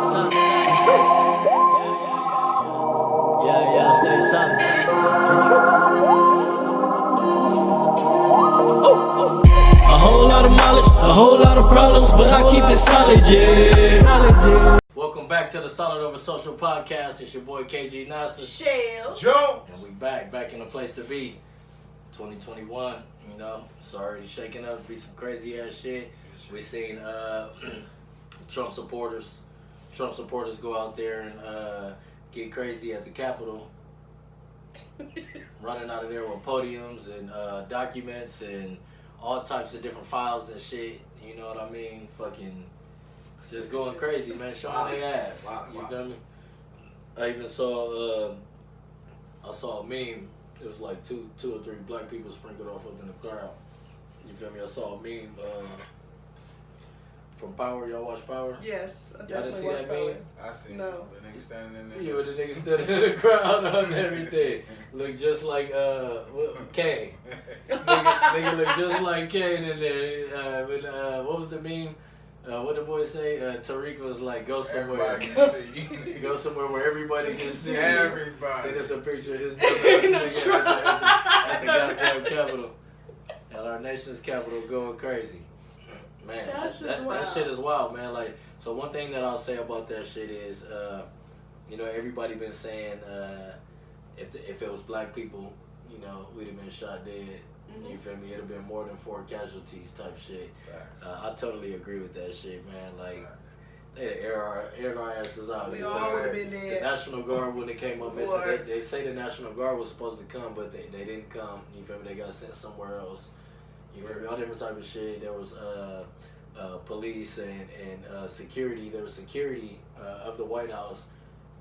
silent. Yeah, stay silent. A whole lot of mileage, a whole lot of problems, but I keep it solid, yeah. Welcome back to the Solid Over Social Podcast. It's your boy KG Nasa. Shell. Joe. And we back in the place to be. 2021, you know, it's already shaking up, be some crazy ass shit. We seen Trump supporters go out there and get crazy at the Capitol, running out of there with podiums and documents and all types of different files and shit. You know what I mean? Fucking just going crazy, man, showing their ass. You feel me? I even saw I saw a meme. It was like two or three black people sprinkled off up in the crowd. You feel me? I saw a meme from Power. Y'all watch Power? Yes, I Y'all definitely didn't see watch that Power. meme? I seen No. it. The nigga standing in there. Yeah, with the niggas standing in the crowd and everything. Look just like Kane. nigga look just like Kane in there. What was the meme? What the boy say? Tariq was like, go somewhere. Go somewhere where everybody can see. Everybody. Then it's a picture of this dumbass nigga at the goddamn Capitol. At our nation's capital going crazy. Man, that shit is wild, man. Like, so one thing that I'll say about that shit is, you know, everybody been saying if it was black people, you know, we'd have been shot dead. You feel me? It'd have been more than 4 casualties type shit. I totally agree with that shit, man. Like, they aired our asses out. We all would have been The dead. National Guard, when it came up missing, they say the National Guard was supposed to come, but they didn't come. You feel me? They got sent somewhere else. You feel me? All different type of shit. There was police and security. There was security of the White House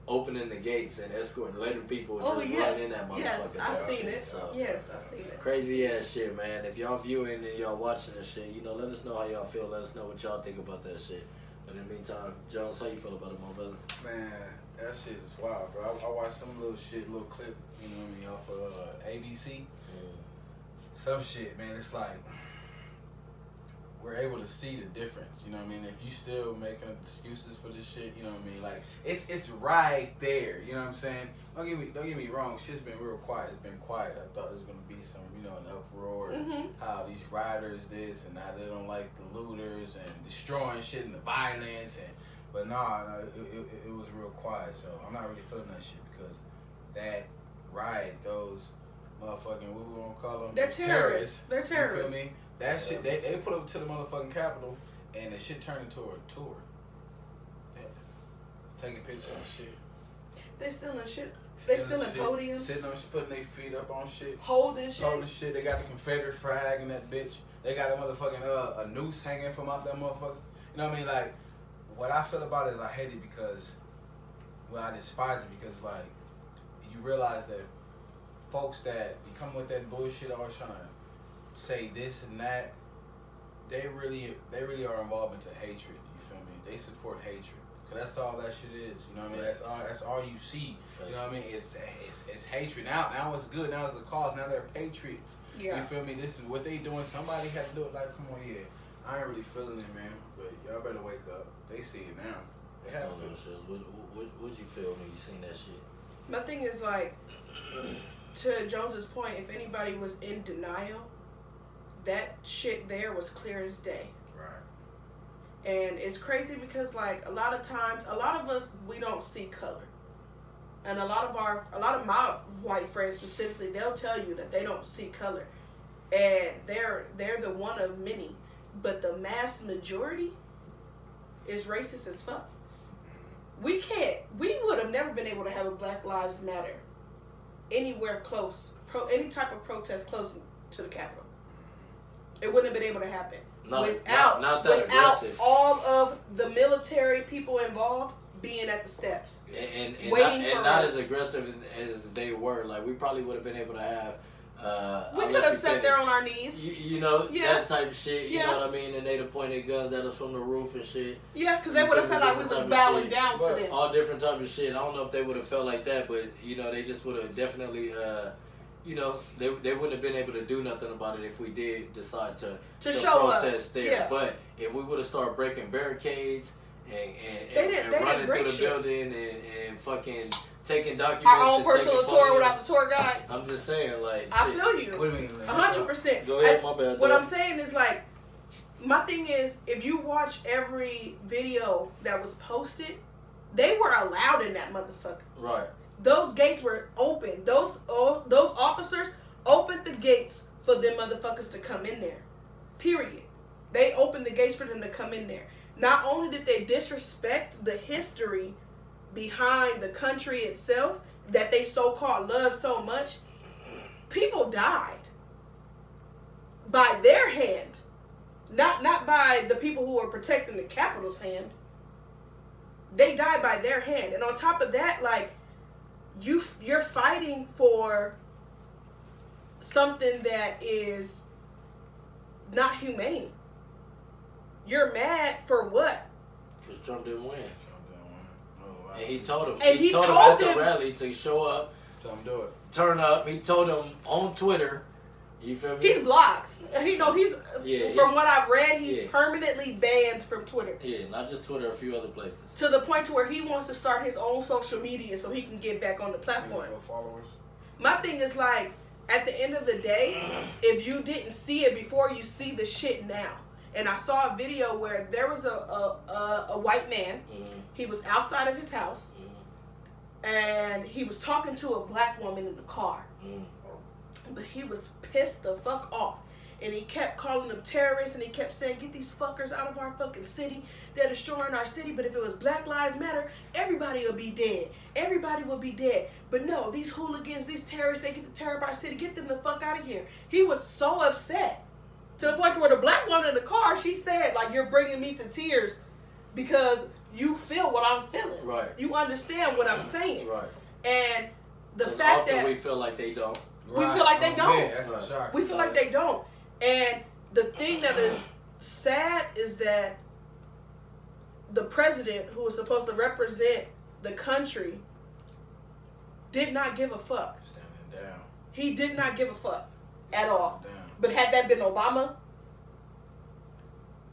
opening the gates and escorting, letting people just run in that motherfucker. Yes, I seen it. So, yes, I seen it. crazy ass shit, man. If y'all viewing and y'all watching this shit, you know, let us know how y'all feel. Let us know what y'all think about that shit. But in the meantime, Jones, how you feel about it, my brother? Man, that shit is wild, bro. I watched some little clip, you know what I mean, off of ABC. Some shit, man. It's like we're able to see the difference. You know what I mean? If you still making up excuses for this shit, you know what I mean? Like it's right there. You know what I'm saying? Don't get me wrong. Shit's been real quiet. It's been quiet. I thought there was gonna be some, you know, an uproar. How these riders this and how they don't like the looters and destroying shit and the violence but nah, it was real quiet. So I'm not really feeling that shit because that riot, those motherfucking, what we gonna call them? They're terrorists. They're You terrorists. feel me? That shit, they put up to the motherfucking Capitol, and the shit turned into a tour. Yeah. Taking pictures and shit. They stealing shit. They stealing podiums. Sitting on, putting their feet up on shit. Holding shit. They got the Confederate flag in that bitch. They got a motherfucking a noose hanging from out that motherfucker. You know what I mean? Like, what I feel about it is I hate it because, well, I despise it because, like, you realize that folks that be coming with that bullshit always trying to say this and that, they really are involved into hatred. You feel me? They support hatred. Cause that's all that shit is. You know what I mean? That's all you see. You know what I mean? It's hatred. Now it's good. Now it's a cause. Now they're patriots. Yeah. You feel me? This is what they doing. Somebody had to do it. Like, come on, yeah. I ain't really feeling it, man. But y'all better wake up. They see it now. They have to. What'd you feel when you seen that shit? My thing is, like, to Jones's point, if anybody was in denial, that shit there was clear as day. Right. And it's crazy because, like, a lot of times, a lot of us, we don't see color. And a lot of my white friends specifically, they'll tell you that they don't see color. And they're the one of many. But the mass majority is racist as fuck. We would have never been able to have a Black Lives Matter anywhere close, any type of protest close to the Capitol. It wouldn't have been able to happen without all of the military people involved being at the steps and waiting for not us. as aggressive as they were. Like, we probably would have been able to have. We could have sat there on our knees. You know, that type of shit. You know what I mean? And they'd have pointed guns at us from the roof and shit. Yeah, because they would have felt like we was bowing down to them. All different type of shit. I don't know if they would have felt like that, but you know, they just would have definitely. You know, they wouldn't have been able to do nothing about it if we did decide to show protest up. there. Yeah. But if we would have started breaking barricades and running through the building and fucking taking documents. Our own personal tour without the tour guide. I'm just saying, like, I feel you. 100%. Go ahead, my bad. What I'm saying is, like, my thing is, if you watch every video that was posted, they were allowed in that motherfucker. Right. Those gates were open. Those officers opened the gates for them motherfuckers to come in there. Period. They opened the gates for them to come in there. Not only did they disrespect the history behind the country itself that they so-called love so much, people died by their hand. Not by the people who were protecting the Capitol's hand. They died by their hand. And on top of that, like, you're fighting for something that is not humane. You're mad for what? Because Trump didn't win. Oh, wow. And he told him. And he told him at the rally to show up. Tell him do it. Turn up. He told him on Twitter. You feel me? He's blocked. From what I've read, he's permanently banned from Twitter. Yeah, not just Twitter, a few other places. To the point to where he wants to start his own social media so he can get back on the platform. Followers. My thing is, like, at the end of the day, if you didn't see it before, you see the shit now. And I saw a video where there was a white man. He was outside of his house. And he was talking to a black woman in the car. But he was pissed the fuck off. And he kept calling them terrorists. And he kept saying, get these fuckers out of our fucking city. They're destroying our city. But if it was Black Lives Matter, everybody would be dead. Everybody would be dead. But no, these hooligans, these terrorists, they get to tear up our city. Get them the fuck out of here. He was so upset. To the point where the black woman in the car, she said, like, you're bringing me to tears because you feel what I'm feeling. Right. You understand what I'm saying. Right. And the fact that we feel like they don't. We feel like they don't. That's a shock. We feel like they don't. And the thing that is sad is that the president, who was supposed to represent the country, did not give a fuck. Standing down. He did not give a fuck at all. Down. But had that been Obama,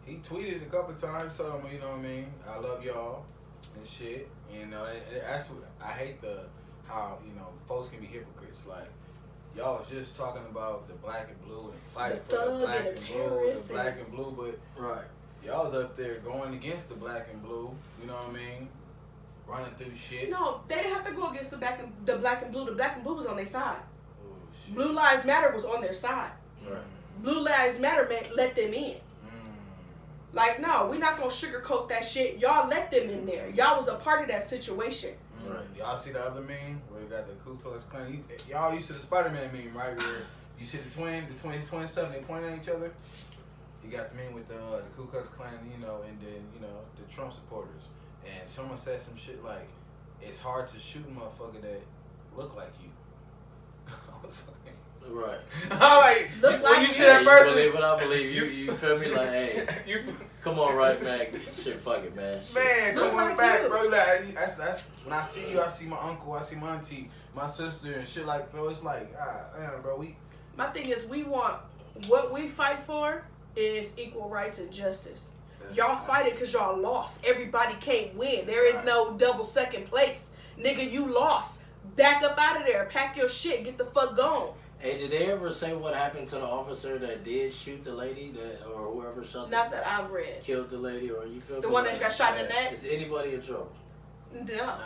he tweeted a couple times, told him, you know what I mean, I love y'all and shit. You know, that's what I hate how, you know, folks can be hypocrites. Like, y'all was just talking about the black and blue and fighting for the black and blue, but right. Y'all was up there going against the black and blue, you know what I mean? Running through shit. No, they didn't have to go against the black and blue. The black and blue was on their side. Oh, shit. Blue Lives Matter was on their side. Right. Blue Lives Matter meant let them in. Like, no, we're not going to sugarcoat that shit. Y'all let them in there. Y'all was a part of that situation. Right. Y'all see the other meme where they got the Ku Klux Klan? Y'all used to the Spider-Man meme, right? Where you see the twins, they point at each other. You got the meme with the Ku Klux Klan, you know, and then, you know, the Trump supporters. And someone said some shit like, it's hard to shoot a motherfucker that look like you. I was like... Right. I'm like, when you see that person, believe what I believe. You feel me? Like, hey, come on, right back. Shit, fuck it, man. Man, come on back, bro. Like, that's when I see you, I see my uncle, I see my auntie, my sister, and shit like, bro. It's like, damn, bro. My thing is, what we fight for is equal rights and justice. Y'all fight it because y'all lost. Everybody can't win. There is no double second place. Nigga, you lost. Back up out of there. Pack your shit. Get the fuck gone. Hey, did they ever say what happened to the officer that did shoot the lady or whoever shot? Not that I've read. Killed the lady, or you feel the one that got shot in the neck? Is anybody in trouble? No.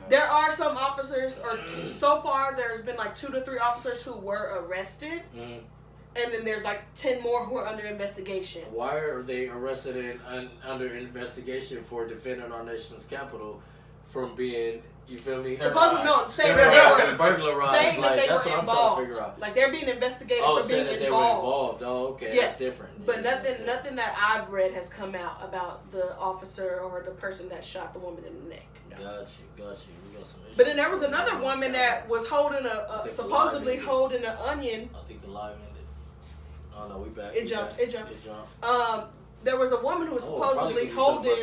There are some officers, or so far there's been like 2 to 3 officers who were arrested, and then there's like 10 more who are under investigation. Why are they arrested and under investigation for defending our nation's capital from being? You feel me? Supposedly, no, saying that they were burglarized. saying that they were involved. Figure out. Like they're being investigated for being that involved. They were involved. Oh, okay, yes, that's different. But nothing that I've read has come out about the officer or the person that shot the woman in the neck. No. Got you. We got some issues. But then there was another woman that was holding supposedly holding an onion. I think the live ended. Oh no, we back. It jumped. There was a woman who was supposedly holding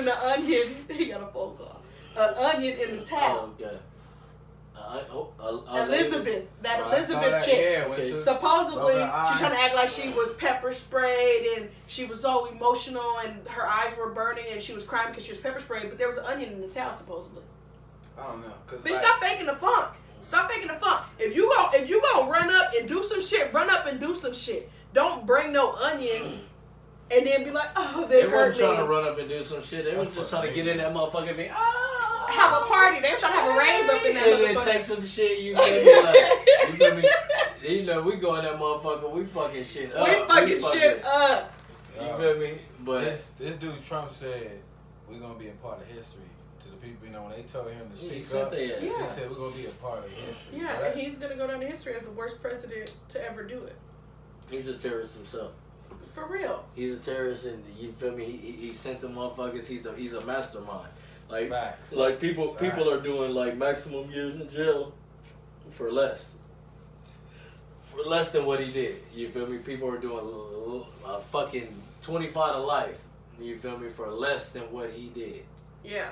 an onion. He got a phone call. An onion in the towel. Oh, okay. Elizabeth, Elizabeth chick. Yeah, Okay. Supposedly, she's trying to act like she was pepper sprayed and she was so emotional and her eyes were burning and she was crying because she was pepper sprayed. But there was an onion in the towel, supposedly. I don't know. Bitch, stop faking the funk. Stop faking the funk. If you go run up and do some shit, run up and do some shit. Don't bring no onion and then be like, oh, they hurt me. They weren't trying to run up and do some shit. They was just trying to get in that motherfucker and be, have a party. They were trying to have a rave up in that and motherfucker. then take some shit. You feel me? Like, you feel me? You know, we go in that motherfucker. We fucking shit up. We fucking shit up. You feel me? But this dude Trump said we're gonna be a part of history. To the people, you know, when they told him to speak up, they said we're gonna be a part of history. Yeah, right? and he's gonna go down in history as the worst president to ever do it. he's a terrorist himself. For real. He's a terrorist, and you feel me? He sent the motherfuckers. He's a mastermind. Like Facts. like people Facts. are doing like maximum years in jail for less than what he did. You feel me? People are doing a fucking 25 to life. You feel me? For less than what he did. Yeah.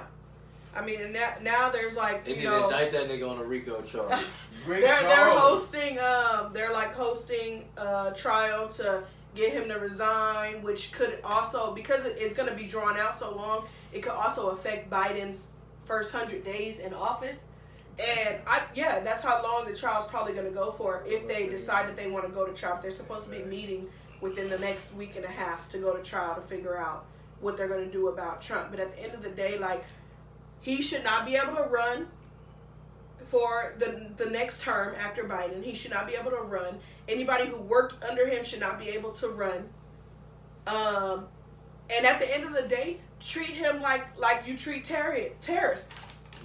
I mean, and now there's like, They you need to know, indict that nigga on a RICO charge. they're hosting a trial to get him to resign, which could also, because it's going to be drawn out so long, it could also affect Biden's first 100 days in office. And that's how long the trial's probably going to go for if they decide that they want to go to trial. They're supposed to be meeting within the next week and a half to go to trial to figure out what they're going to do about Trump. But at the end of the day, like, he should not be able to run for the next term after Biden. He should not be able to run. Anybody who worked under him should not be able to run. And at the end of the day, treat him like you treat terrorists.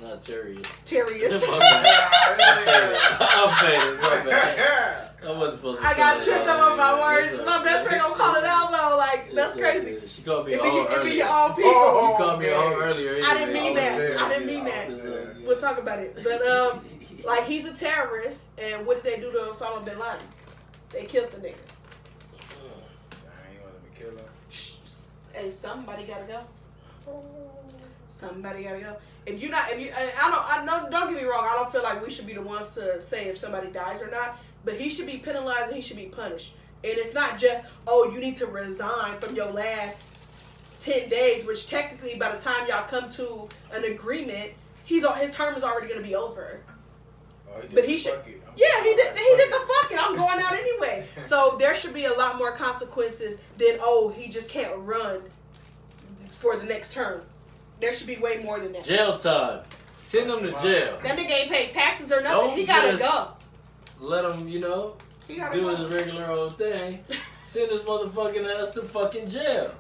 Not terrorist. Terrorists. My bad. I'm faded. My bad. I wasn't supposed to. I got tripped up on my words. My best friend gonna call it out though. Like, that's crazy. She called me It a be, hoe it be earlier. your own people. You called me a hoe earlier. I didn't mean that. there. I didn't mean that. We'll talk about it. But like, he's a terrorist, and what did they do to Osama bin Laden? They killed the nigga. You want to kill him? Hey, somebody gotta go. Somebody gotta go. I don't get me wrong. I don't feel like we should be the ones to say if somebody dies or not. But he should be penalized and he should be punished. And it's not just, oh, you need to resign from your last 10 days, which technically by the time y'all come to an agreement, his term is already gonna be over. But he should. Yeah, he did the fucking. I'm going out anyway. So there should be a lot more consequences than, oh, he just can't run for the next term. There should be way more than that. Jail time. Send him to jail. That nigga ain't paid taxes or nothing. He gotta go. Let him, do his regular old thing. Send his motherfucking ass to fucking jail.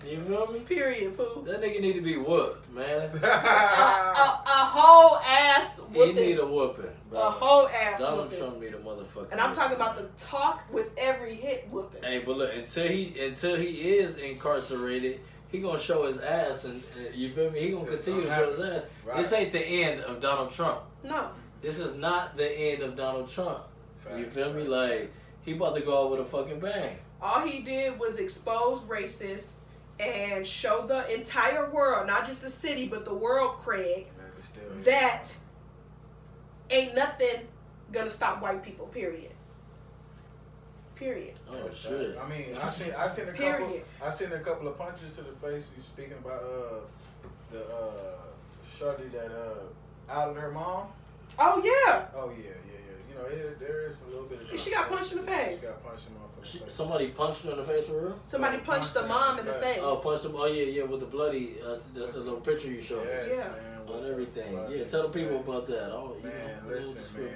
You feel me? Period, poo. That nigga need to be whooped, man. A whole ass whooping. He need a whooping, bro. A whole ass Donald whooping. Trump need a motherfucking And I'm talking whooping. about the talk with every hit whooping. Hey, but look, until he is incarcerated, he gonna show his ass, and you feel me? He gonna continue to show his ass. Right. This ain't the end of Donald Trump. No. This is not the end of Donald Trump. Facts, You feel me? facts. Like, he about to go out with a fucking bang. All he did was expose racists and show the entire world, not just the city, but the world, Craig, that ain't nothing gonna stop white people, period. Period. Oh shit. I mean, I seen a couple of punches to the face. You speaking about the shorty that outed her mom? Oh yeah. Oh yeah. You know, there is a little bit of. She got punched in the face. She got punched in the face. Somebody punched her in the face for real? Somebody punched the mom in the face. Oh, punched him. Oh yeah, with the bloody. That's the little picture you showed. Yes, Yeah. man, On everything. bloody Yeah, tell the people face. about that. Oh, Man, you know, listen, man.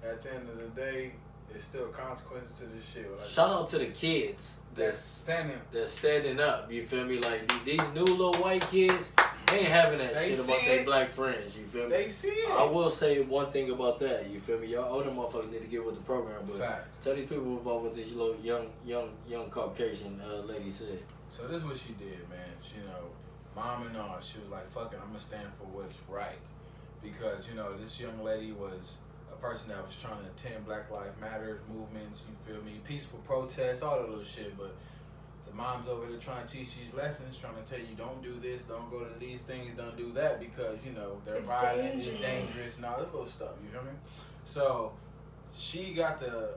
At the end of the day, there's still consequences to this shit. Like, Shout out to the kids that's standing. that's standing up. You feel me? Like these new little white kids, they ain't having that They shit about see their it. black friends. You feel me? They see it. I will say one thing about that. You feel me? Y'all older motherfuckers need to get with the program, but Facts. tell these people about what this little young Caucasian lady said. So this is what she did, man. She, mom and all, she was like, fuck it, I'm gonna stand for what's right. Because, this young lady was a person that was trying to attend Black Lives Matter movements, you feel me? Peaceful protests, all that little shit, but the mom's over there trying to teach these lessons, trying to tell you don't do this, don't go to these things, don't do that because, you know, they're violent, it's dangerous and all this little stuff, you know what I mean? So she got the